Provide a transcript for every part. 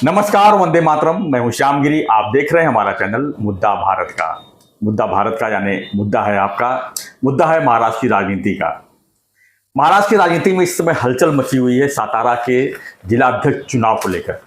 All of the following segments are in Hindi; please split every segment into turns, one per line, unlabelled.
नमस्कार, वंदे मातरम। मैं हूं श्यामगिरी। आप देख रहे हैं हमारा चैनल मुद्दा भारत का। मुद्दा भारत का यानी मुद्दा है आपका, मुद्दा है महाराष्ट्र की राजनीति का। महाराष्ट्र की राजनीति में इस समय हलचल मची हुई है सातारा के जिला अध्यक्ष चुनाव को लेकर।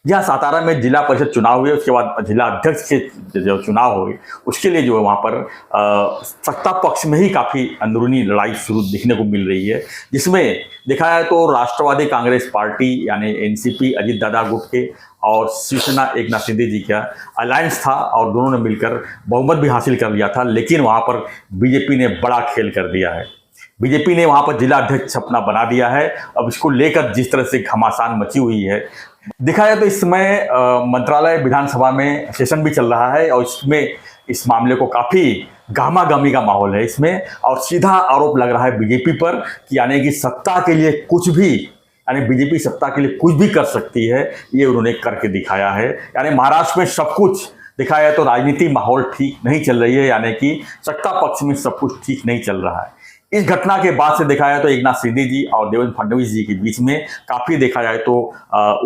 जहाँ सातारा में जिला परिषद चुनाव हुए, उसके बाद जिला अध्यक्ष के जो चुनाव हुए, उसके लिए जो है वहाँ पर सत्ता पक्ष में ही काफ़ी अंदरूनी लड़ाई शुरू दिखने को मिल रही है, जिसमें देखा जाए तो राष्ट्रवादी कांग्रेस पार्टी यानी एनसीपी अजीत दादा गुट के और शिवसेना एकनाथ शिंदे जी का अलायंस था और दोनों ने मिलकर बहुमत भी हासिल कर लिया था। लेकिन वहाँ पर बीजेपी ने बड़ा खेल कर दिया है। बीजेपी ने वहाँ पर जिला अध्यक्ष अपना बना दिया है। अब इसको लेकर जिस तरह से घमासान मची हुई है, देखा जाए तो इस समय मंत्रालय विधानसभा में सेशन भी चल रहा है और इसमें इस मामले को काफ़ी गहमा-गहमी का माहौल है इसमें। और सीधा आरोप लग रहा है बीजेपी पर कि यानी कि सत्ता के लिए कुछ भी, यानी बीजेपी सत्ता के लिए कुछ भी कर सकती है, ये उन्होंने करके दिखाया है। यानी महाराष्ट्र में सब कुछ दिखाया जाए तो राजनीति माहौल ठीक नहीं चल रही है, यानी कि सत्ता पक्ष में सब कुछ ठीक नहीं चल रहा है। इस घटना के बाद से देखा जाए तो एकनाथ शिंदे जी और देवेंद्र फडणवीस जी के बीच में काफ़ी देखा जाए तो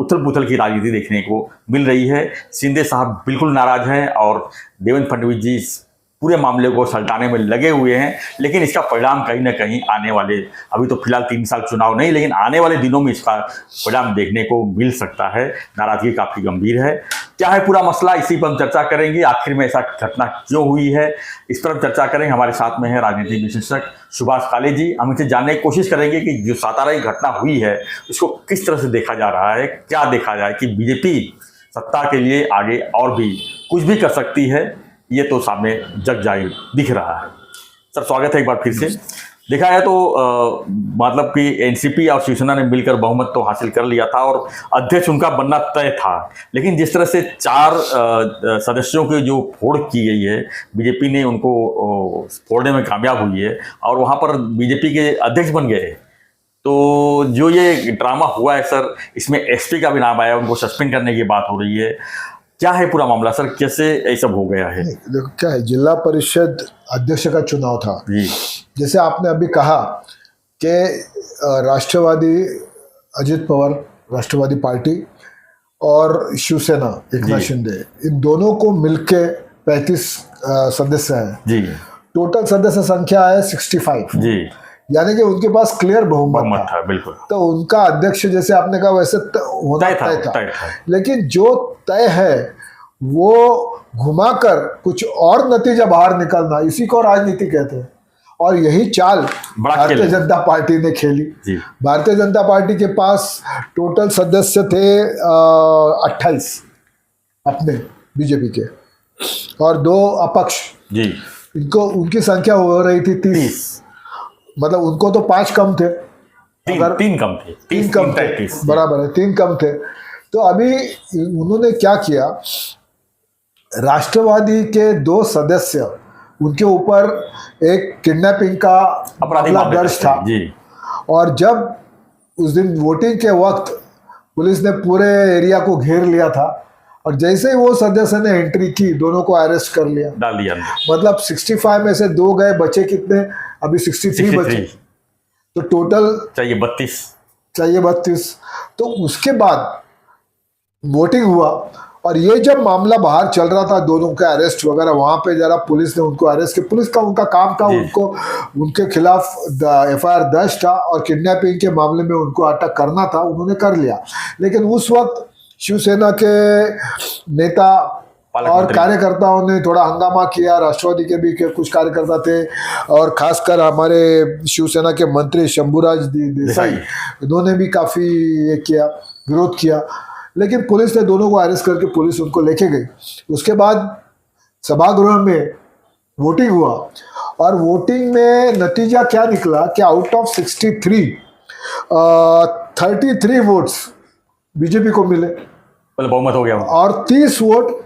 उथल पुथल की राजनीति देखने को मिल रही है। शिंदे साहब बिल्कुल नाराज हैं और देवेंद्र फडणवीस जी पूरे मामले को सलटाने में लगे हुए हैं। लेकिन इसका परिणाम कहीं ना कहीं आने वाले, अभी तो फिलहाल 3 साल चुनाव नहीं, लेकिन आने वाले दिनों में इसका परिणाम देखने को मिल सकता है। नाराजगी काफ़ी गंभीर है। क्या है पूरा मसला, इसी पर हम चर्चा करेंगे। आखिर में ऐसा घटना क्यों हुई है, इस पर हम चर्चा करेंगे। हमारे साथ में है राजनीतिक विशेषज्ञ सुभाष काले जी। हम इसे जानने की कोशिश करेंगे कि जो सातारा की घटना हुई है उसको किस तरह से देखा जा रहा है, क्या देखा जाए कि बीजेपी सत्ता के लिए आगे और भी कुछ भी कर सकती है, ये तो सामने जग जाहिर दिख रहा है। सर, स्वागत है एक बार फिर से। देखा है तो मतलब कि एनसीपी और शिवसेना ने मिलकर बहुमत तो हासिल कर लिया था और अध्यक्ष उनका बनना तय था। लेकिन जिस तरह से 4 सदस्यों की जो फोड़ की गई है, बीजेपी ने उनको फोड़ने में कामयाब हुई है और वहाँ पर बीजेपी के अध्यक्ष बन गए। तो जो ये ड्रामा हुआ है सर, इसमें एसपी का भी नाम आया, उनको सस्पेंड करने की बात हो रही है। क्या है पूरा मामला सर, कैसे ये सब हो गया है?
देखो क्या है, जिला परिषद अध्यक्ष का चुनाव था
जी।
जैसे आपने अभी कहा कि राष्ट्रवादी अजित पवार राष्ट्रवादी पार्टी और शिवसेना एकनाथ शिंदे, इन दोनों को मिलके 35 सदस्य हैं जी। टोटल सदस्य संख्या है 65 जी। यानी कि उनके पास क्लियर बहुमत था।
बिल्कुल।
तो उनका अध्यक्ष जैसे आपने कहा वैसे होना तय था। लेकिन जो तय है वो घुमाकर कुछ और नतीजा बाहर निकलना, इसी को राजनीति कहते हैं। और यही चाल भारतीय जनता पार्टी ने खेली। भारतीय जनता पार्टी के पास टोटल सदस्य थे 28 अपने बीजेपी के और 2 अपक्ष जी। इनको उनकी संख्या हो रही थी 30। मतलब उनको तो 5 कम थे, अगर
3 कम थे,
3 कम थे, बराबर है, 3 कम थे। तो अभी उन्होंने क्या किया, राष्ट्रवादी के 2 सदस्य, उनके ऊपर एक किडनैपिंग का मामला दर्ज था जी। और जब उस दिन वोटिंग के वक्त पुलिस ने पूरे एरिया को घेर लिया था और जैसे ही वो सदस्य ने एंट्री की, दोनों को अरेस्ट कर लिया, डाल दिया। मतलब 65 में से 2 गए, बचे कितने? अभी 63 बचे। तो टोटल चाहिए 32। तो उसके बाद वोटिंग हुआ और ये जब मामला बाहर चल रहा था, दोनों के अरेस्ट वगैरह, वहां पे जरा पुलिस ने उनको अरेस्ट किया। पुलिस का उनका काम था, उनको उनके खिलाफ FIR दर्ज था और किडनैपिंग के मामले में उनको अटक करना था, उन्होंने कर लिया। लेकिन उस वक्त शिवसेना के नेता और कार्यकर्ताओं ने थोड़ा हंगामा किया। राष्ट्रवादी के भी कुछ कार्यकर्ता थे और खासकर हमारे शिवसेना के मंत्री शंभूराज देसाई, इन्होंने भी काफी ये किया, विरोध किया। लेकिन पुलिस ने दोनों को अरेस्ट करके पुलिस उनको लेके गई। उसके बाद सभागृह में वोटिंग हुआ और वोटिंग में नतीजा क्या निकला कि आउट ऑफ 63 33 वोट्स बीजेपी को मिले, बहुमत हो गया, और 30 वोट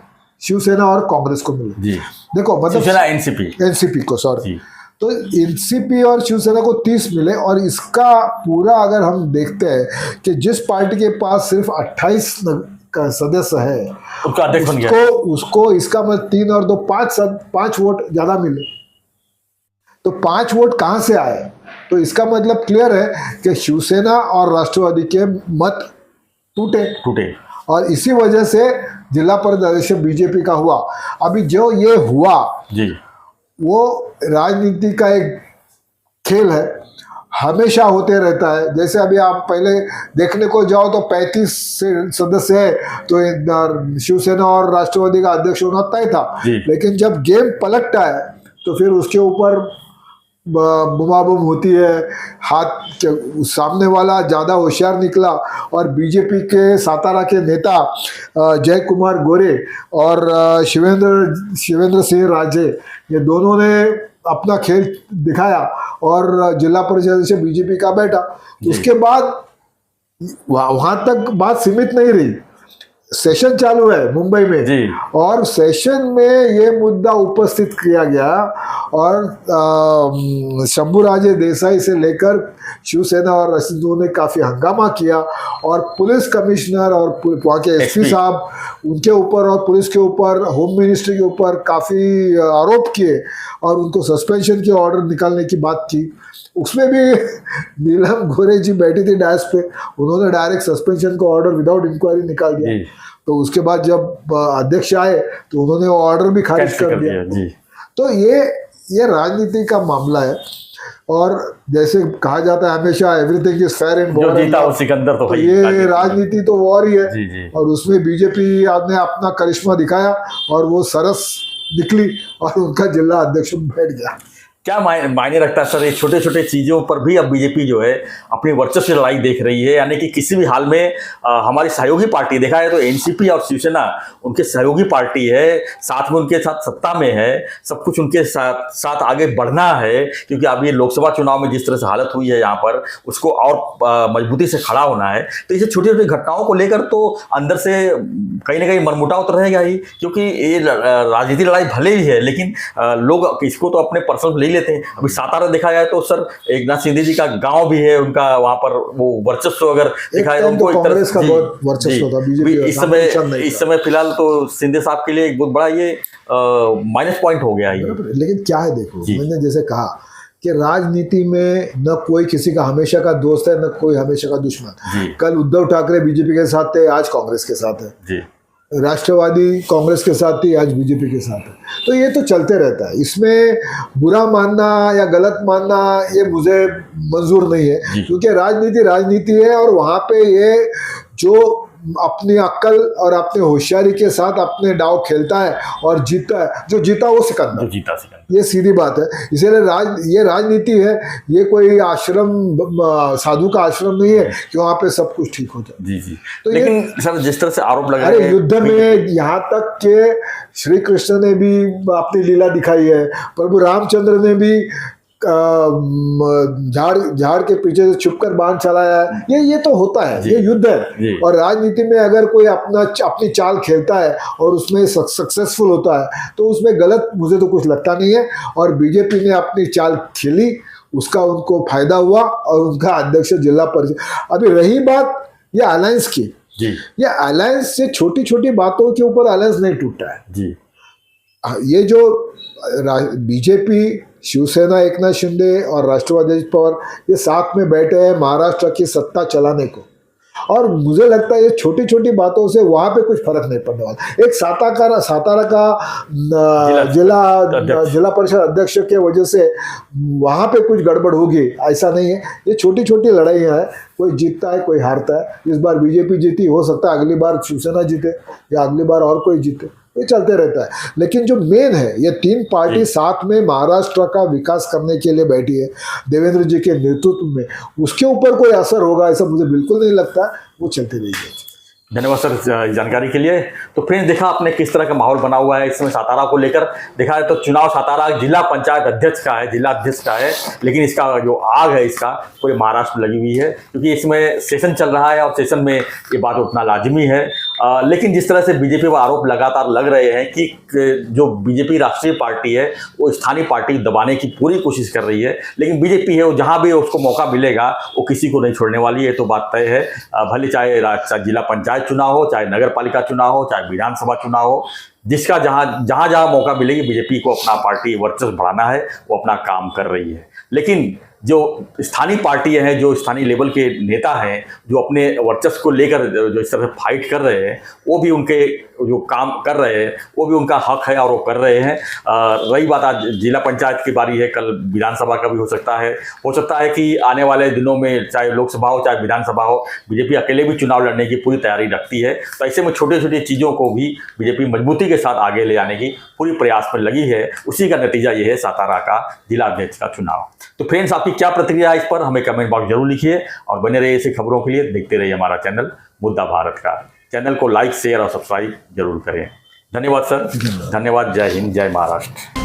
शिवसेना और कांग्रेस को मिले जी। देखो मतलब एनसीपी को, सॉरी। तो एनसीपी और शिवसेना को 30 मिले और इसका पूरा अगर हम देखते हैं कि जिस पार्टी के पास सिर्फ 28 का सदस्य है, उसका अध्यक्ष बन गया, उसको इसका मतलब 3 और 2 5 वोट ज्यादा मिले। तो 5 वोट कहां से आए? तो इसका मतलब क्लियर है कि शिवसेना और राष्ट्रवादी के मत टूटे और इसी वजह से जिला परिषद अध्यक्ष बीजेपी का हुआ। अभी जो ये हुआ
जी,
वो राजनीति का एक खेल है, हमेशा होते रहता है। जैसे अभी आप पहले देखने को जाओ तो 35 सदस्य है, तो शिवसेना और राष्ट्रवादी का अध्यक्ष होना तय था। लेकिन जब गेम पलटता है तो फिर उसके ऊपर बुमाबुम होती है। हाथ सामने वाला ज़्यादा होशियार निकला और बीजेपी के सातारा के नेता जय कुमार गोरे और शिवेंद्र सिंह राजे, ये दोनों ने अपना खेल दिखाया और जिला परिषद से बीजेपी का बैठा। उसके बाद वहां तक बात सीमित नहीं रही, सेशन चालू है मुंबई में जी। और सेशन में ये मुद्दा उपस्थित किया गया और शंभूराजे देसाई से लेकर शिवसेना और रसिदों ने काफी हंगामा किया और पुलिस कमिश्नर और वहाँ के एसपी साहब उनके ऊपर और पुलिस के ऊपर, होम मिनिस्ट्री के ऊपर काफी आरोप किए और उनको सस्पेंशन के ऑर्डर निकालने की बात की। उसमें भी नीलम गोरे जी बैठी थी डायस पे, उन्होंने डायरेक्ट सस्पेंशन का ऑर्डर विदाउट इंक्वायरी निकाल दिया। तो उसके बाद जब अध्यक्ष आए तो उन्होंने ऑर्डर भी खारिज कर दिया जी। तो ये राजनीति का मामला है और जैसे कहा जाता है हमेशा everything is fair in war,
जीता वो सिकंदर, तो
ये राजनीति तो वॉर ही है जी। और उसमें बीजेपी ने अपना करिश्मा दिखाया और वो सरस निकली और उनका जिला अध्यक्ष बैठ गया।
क्या मायने रखता है सर, ये छोटे छोटे चीज़ों पर भी अब बीजेपी जो है अपनी वर्चस्व की लड़ाई देख रही है, यानी कि किसी भी हाल में हमारी सहयोगी पार्टी देखा है तो एनसीपी और शिवसेना उनके सहयोगी पार्टी है, साथ में उनके साथ सत्ता में है, सब कुछ उनके साथ आगे बढ़ना है, क्योंकि अब ये लोकसभा चुनाव में जिस तरह से हालत हुई है यहाँ पर उसको और मजबूती से खड़ा होना है। तो इसे छोटी छोटी घटनाओं को लेकर तो अंदर से कहीं ना कहीं मनमुटाव तो रहेगा ही, क्योंकि ये राजनीतिक लड़ाई भले ही है लेकिन लोग इसको तो अपने पर्सनल लेते हैं। अभी सातारा देखा जाए तो सर एक नाथ शिंदे जी का गांव भी है, उनका वहां पर वो वर्चस्व अगर देखा जाए तो उनको
कांग्रेस का बहुत वर्चस्व था, बीजेपी
इस समय फिलहाल तो शिंदे साहब के लिए एक बहुत बड़ा ये माइनस पॉइंट हो गया है।
लेकिन क्या है, देखो मैंने जैसे कहा कि राजनीति में न कोई किसी का हमेशा का दोस्त है न कोई हमेशा का दुश्मन। कल उद्धव ठाकरे बीजेपी के साथ थे, आज कांग्रेस के साथ है। राष्ट्रवादी कांग्रेस के साथ थी, आज बीजेपी के साथ है। तो ये तो चलते रहता है, इसमें बुरा मानना या गलत मानना ये मुझे मंजूर नहीं है, क्योंकि राजनीति है और वहाँ पे ये जो अपनी अक्ल और अपने होशियारी के साथ अपने दांव खेलता है और जीता है, जो जीता वो सिकंदर, ये सीधी बात है। इसीलिए ये राजनीति है, ये कोई आश्रम साधु का आश्रम नहीं है कि वहाँ पे सब कुछ ठीक हो जाए।
जी। तो लेकिन सर जिस तरह से आरोप लगा रहे हैं
युद्ध में, यहाँ तक के श्री कृष्ण ने भी अपनी लीला दिखाई है, प्रभु रामचंद्र ने भी झाड़ के पीछे से छुपकर बाण चलाया है। ये तो होता है, ये युद्ध है। और राजनीति में अगर कोई अपनी चाल खेलता है और उसमें सक्सेसफुल होता है तो उसमें गलत मुझे तो कुछ लगता नहीं है। और बीजेपी ने अपनी चाल खेली, उसका उनको फायदा हुआ और उनका अध्यक्ष जिला परिषद। अभी रही बात ये अलायंस की, ये अलायंस से छोटी छोटी बातों के ऊपर अलायंस नहीं टूटता है जी। ये जो बीजेपी, शिवसेना, एकनाथ शिंदे और राष्ट्रवादी पवार ये साथ में बैठे हैं महाराष्ट्र की सत्ता चलाने को, और मुझे लगता है ये छोटी छोटी बातों से वहां पे कुछ फर्क नहीं पड़ने वाला। एक सातारा का जिला परिषद अध्यक्ष के वजह से वहां पे कुछ गड़बड़ होगी ऐसा नहीं है। ये छोटी छोटी लड़ाइयाँ हैं, कोई जीतता है कोई हारता है। इस बार बीजेपी जीती, हो सकता है अगली बार शिवसेना जीते या अगली बार और कोई जीते, ये चलते रहता है। लेकिन जो मेन है, ये तीन पार्टी साथ में महाराष्ट्र का विकास करने के लिए बैठी है देवेंद्र जी के नेतृत्व में, उसके ऊपर कोई असर होगा ऐसा मुझे बिल्कुल नहीं लगता। वो चलते रहेगी।
धन्यवाद सर जानकारी के लिए। तो फ्रेंड्स देखा आपने किस तरह का माहौल बना हुआ है इस समय सातारा को लेकर। देखा है तो चुनाव सातारा जिला पंचायत अध्यक्ष का है, जिला अध्यक्ष का है, लेकिन इसका जो आग है इसका पूरे महाराष्ट्र में लगी हुई है, क्योंकि इसमें सेशन चल रहा है और सेशन में ये बात उतना लाजमी है। लेकिन जिस तरह से बीजेपी पर आरोप लगातार लग रहे हैं कि जो बीजेपी राष्ट्रीय पार्टी है वो स्थानीय पार्टी दबाने की पूरी कोशिश कर रही है, लेकिन बीजेपी है वो जहाँ भी उसको मौका मिलेगा वो किसी को नहीं छोड़ने वाली है, तो बात तय है। भले चाहे जिला पंचायत चुनाव हो, चाहे नगर पालिका चुनाव हो, चाहे विधानसभा चुनाव हो, जिसका जहाँ मौका मिलेगी बीजेपी को अपना पार्टी वर्चस्व बढ़ाना है, वो अपना काम कर रही है। लेकिन जो स्थानीय पार्टियां हैं, जो स्थानीय लेवल के नेता हैं, जो अपने वर्चस्व को लेकर जो इस तरह फाइट कर रहे हैं, वो भी उनके जो काम कर रहे हैं वो भी उनका हक है और वो कर रहे हैं। रही बात आज जिला पंचायत की बारी है, कल विधानसभा का भी हो सकता है कि आने वाले दिनों में चाहे लोकसभा हो चाहे विधानसभा हो, बीजेपी अकेले भी चुनाव लड़ने की पूरी तैयारी रखती है। तो ऐसे में छोटी छोटी चीज़ों को भी बीजेपी मजबूती के साथ आगे ले जाने की पूरी प्रयास में लगी है। उसी का नतीजा ये है सातारा का जिला अध्यक्ष का चुनाव। तो फ्रेंड्स, आपकी क्या प्रतिक्रिया है इस पर हमें कमेंट बॉक्स जरूर लिखिए और बने रहिए ऐसी खबरों के लिए। देखते रहिए हमारा चैनल मुद्दा भारत का। चैनल को लाइक शेयर और सब्सक्राइब जरूर करें। धन्यवाद सर, धन्यवाद। जय हिंद, जय महाराष्ट्र।